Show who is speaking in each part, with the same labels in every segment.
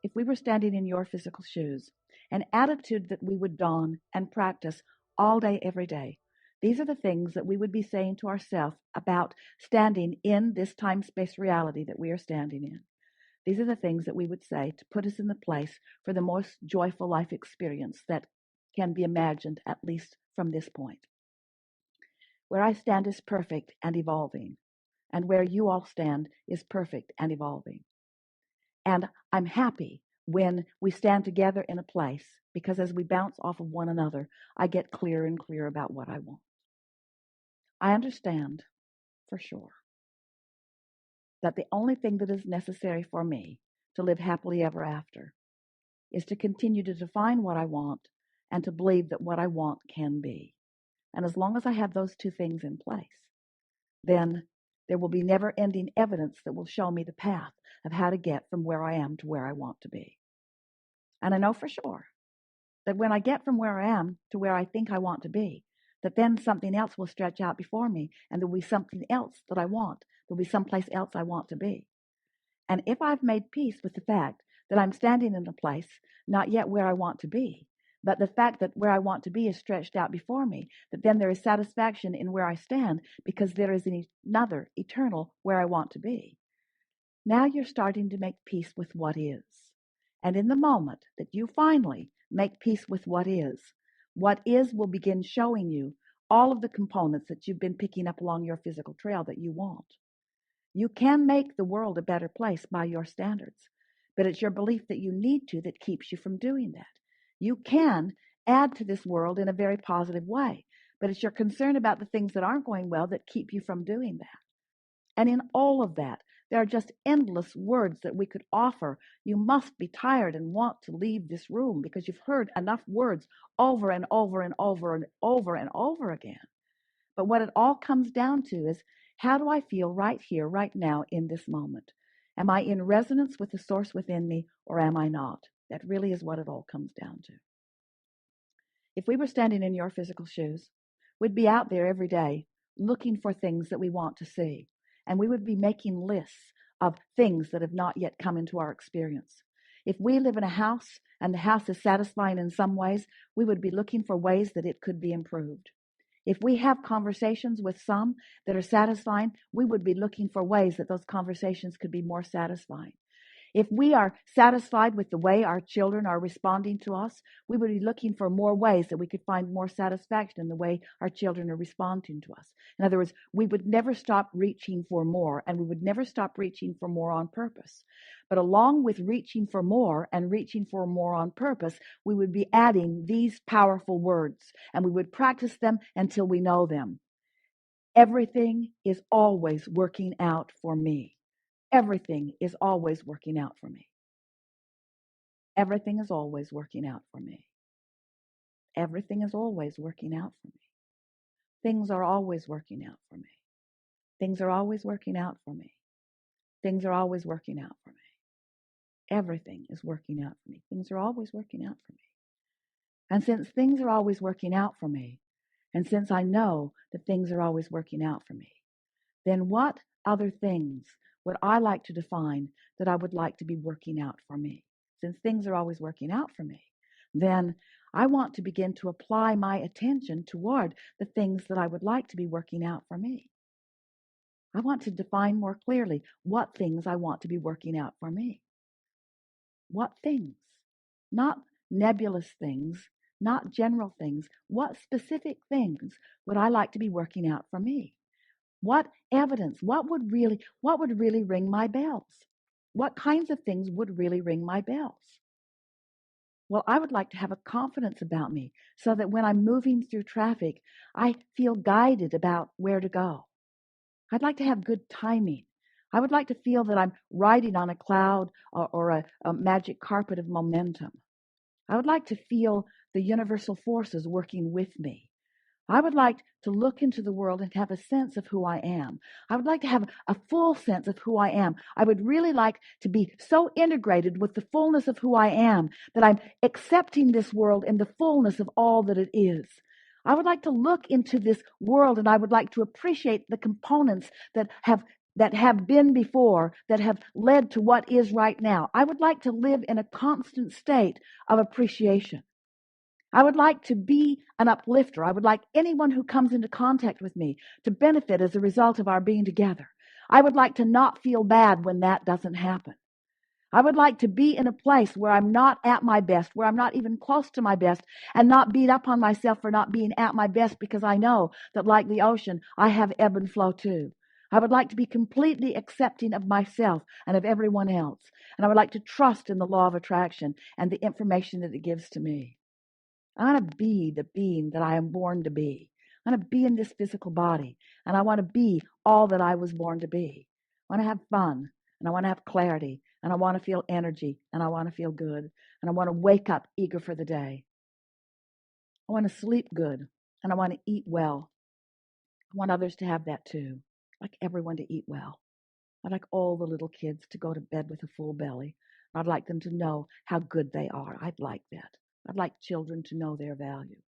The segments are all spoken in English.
Speaker 1: if we were standing in your physical shoes, an attitude that we would don and practice all day, every day. These are the things that we would be saying to ourselves about standing in this time-space reality that we are standing in. These are the things that we would say to put us in the place for the most joyful life experience that can be imagined, at least from this point. Where I stand is perfect and evolving, and where you all stand is perfect and evolving. And I'm happy when we stand together in a place, because as we bounce off of one another, I get clearer and clearer about what I want. I understand for sure that the only thing that is necessary for me to live happily ever after is to continue to define what I want and to believe that what I want can be. And as long as I have those two things in place, then there will be never-ending evidence that will show me the path of how to get from where I am to where I want to be. And I know for sure that when I get from where I am to where I think I want to be, that then something else will stretch out before me, and there will be something else that I want. There will be someplace else I want to be. And if I've made peace with the fact that I'm standing in a place not yet where I want to be, but the fact that where I want to be is stretched out before me, that then there is satisfaction in where I stand because there is another eternal where I want to be. Now you're starting to make peace with what is. And in the moment that you finally make peace with what is will begin showing you all of the components that you've been picking up along your physical trail that you want. You can make the world a better place by your standards, but it's your belief that you need to that keeps you from doing that. You can add to this world in a very positive way, but it's your concern about the things that aren't going well that keep you from doing that. And in all of that, there are just endless words that we could offer. You must be tired and want to leave this room because you've heard enough words over and over and over and over and over again. But what it all comes down to is, how do I feel right here, right now, in this moment? Am I in resonance with the source within me, or am I not? That really is what it all comes down to. If we were standing in your physical shoes, we'd be out there every day looking for things that we want to see. And we would be making lists of things that have not yet come into our experience. If we live in a house and the house is satisfying in some ways, we would be looking for ways that it could be improved. If we have conversations with some that are satisfying, we would be looking for ways that those conversations could be more satisfying. If we are satisfied with the way our children are responding to us, we would be looking for more ways that we could find more satisfaction in the way our children are responding to us. In other words, we would never stop reaching for more, and we would never stop reaching for more on purpose. But along with reaching for more and reaching for more on purpose, we would be adding these powerful words, and we would practice them until we know them. Everything is always working out for me. Everything is always working out for me. Everything is always working out for me. Everything is always working out for me. Things are always working out for me. Things are always working out for me. Things are always working out for me. Everything is working out for me. Things are always working out for me. And since things are always working out for me, and since I know that things are always working out for me, then what other things would I like to define that I would like to be working out for me? Since things are always working out for me, then I want to begin to apply my attention toward the things that I would like to be working out for me. I want to define more clearly what things I want to be working out for me. What things? Not nebulous things, not general things. What specific things would I like to be working out for me? What evidence? What would really ring my bells? What kinds of things would really ring my bells? Well, I would like to have a confidence about me so that when I'm moving through traffic, I feel guided about where to go. I'd like to have good timing. I would like to feel that I'm riding on a cloud or a magic carpet of momentum. I would like to feel the universal forces working with me. I would like to look into the world and have a sense of who I am. I would like to have a full sense of who I am. I would really like to be so integrated with the fullness of who I am that I'm accepting this world in the fullness of all that it is. I would like to look into this world and I would like to appreciate the components that have that have been before, that have led to what is right now. I would like to live in a constant state of appreciation. I would like to be an uplifter. I would like anyone who comes into contact with me to benefit as a result of our being together. I would like to not feel bad when that doesn't happen. I would like to be in a place where I'm not at my best, where I'm not even close to my best, and not beat up on myself for not being at my best, because I know that, like the ocean, I have ebb and flow too. I would like to be completely accepting of myself and of everyone else. And I would like to trust in the law of attraction and the information that it gives to me. I want to be the being that I am born to be. I want to be in this physical body, and I want to be all that I was born to be. I want to have fun, and I want to have clarity, and I want to feel energy, and I want to feel good, and I want to wake up eager for the day. I want to sleep good, and I want to eat well. I want others to have that too. I'd like everyone to eat well. I'd like all the little kids to go to bed with a full belly. I'd like them to know how good they are. I'd like that. I'd like children to know their value.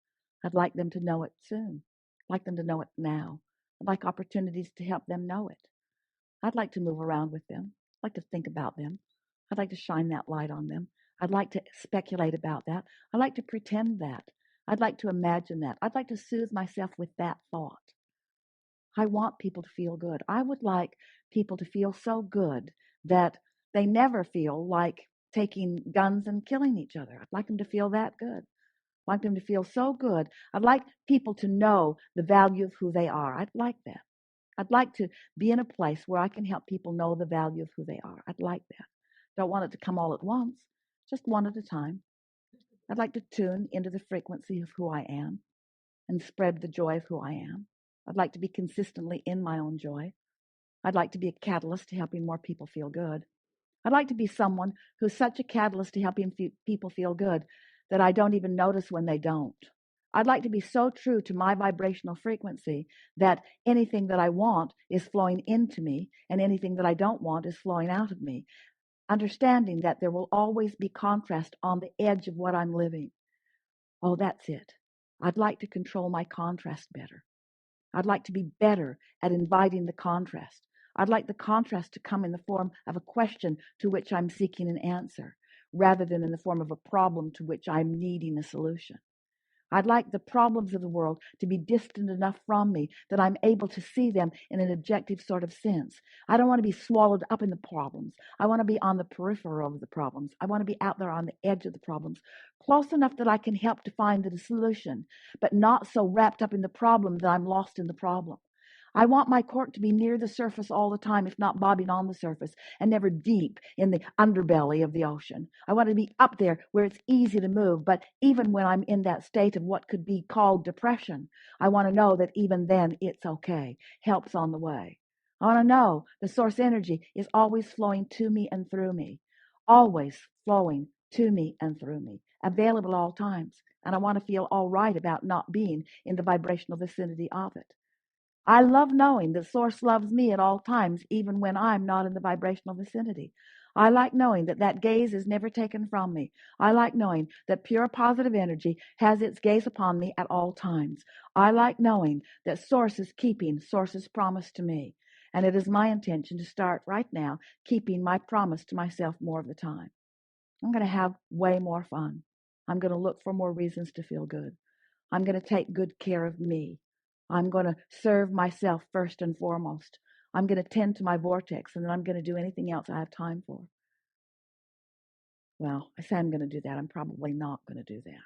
Speaker 1: I'd like them to know it soon. I'd like them to know it now. I'd like opportunities to help them know it. I'd like to move around with them. I'd like to think about them. I'd like to shine that light on them. I'd like to speculate about that. I'd like to pretend that. I'd like to imagine that. I'd like to soothe myself with that thought. I want people to feel good. I would like people to feel so good that they never feel like taking guns and killing each other. I'd like them to feel that good. I'd like them to feel so good. I'd like people to know the value of who they are. I'd like that. I'd like to be in a place where I can help people know the value of who they are. I'd like that. Don't want it to come all at once, just one at a time. I'd like to tune into the frequency of who I am and spread the joy of who I am. I'd like to be consistently in my own joy. I'd like to be a catalyst to helping more people feel good. I'd like to be someone who's such a catalyst to helping people feel good that I don't even notice when they don't. I'd like to be so true to my vibrational frequency that anything that I want is flowing into me, and anything that I don't want is flowing out of me, understanding that there will always be contrast on the edge of what I'm living. Oh, that's it. I'd like to control my contrast better. I'd like to be better at inviting the contrast. I'd like the contrast to come in the form of a question to which I'm seeking an answer, rather than in the form of a problem to which I'm needing a solution. I'd like the problems of the world to be distant enough from me that I'm able to see them in an objective sort of sense. I don't want to be swallowed up in the problems. I want to be on the periphery of the problems. I want to be out there on the edge of the problems, close enough that I can help to find the solution, but not so wrapped up in the problem that I'm lost in the problem. I want my cork to be near the surface all the time, if not bobbing on the surface, and never deep in the underbelly of the ocean. I want to be up there where it's easy to move, but even when I'm in that state of what could be called depression, I want to know that even then it's okay. Help's on the way. I want to know the source energy is always flowing to me and through me, always flowing to me and through me, available at all times. And I want to feel all right about not being in the vibrational vicinity of it. I love knowing that Source loves me at all times, even when I'm not in the vibrational vicinity. I like knowing that that gaze is never taken from me. I like knowing that pure positive energy has its gaze upon me at all times. I like knowing that Source is keeping Source's promise to me. And it is my intention to start right now keeping my promise to myself more of the time. I'm going to have way more fun. I'm going to look for more reasons to feel good. I'm going to take good care of me. I'm going to serve myself first and foremost. I'm going to tend to my vortex, and then I'm going to do anything else I have time for. Well, I say I'm going to do that. I'm probably not going to do that.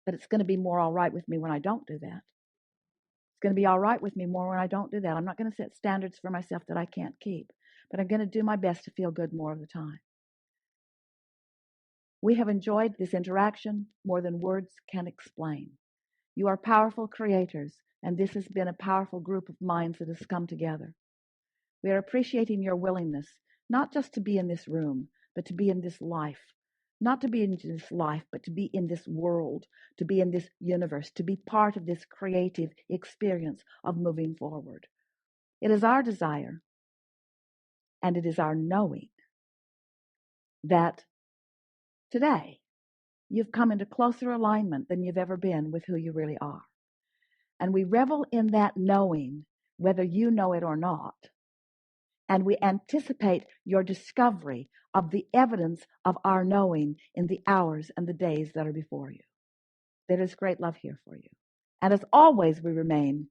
Speaker 1: But it's going to be more all right with me when I don't do that. It's going to be all right with me more when I don't do that. I'm not going to set standards for myself that I can't keep, but I'm going to do my best to feel good more of the time. We have enjoyed this interaction more than words can explain. You are powerful creators, and this has been a powerful group of minds that has come together. We are appreciating your willingness, not just to be in this room, but to be in this life. Not to be in this life, but to be in this world, to be in this universe, to be part of this creative experience of moving forward. It is our desire, and it is our knowing, that today you've come into closer alignment than you've ever been with who you really are. And we revel in that knowing, whether you know it or not. and we anticipate your discovery of the evidence of our knowing in the hours and the days that are before you. There is great love here for you. And as always, we remain,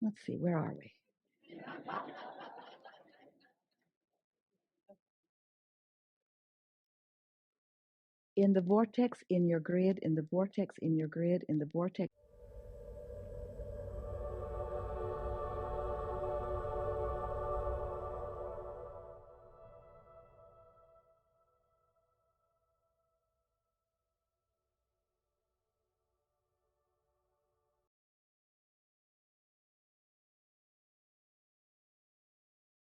Speaker 1: let's see, where are we? In the vortex, in your grid, in the vortex, in your grid, in the vortex.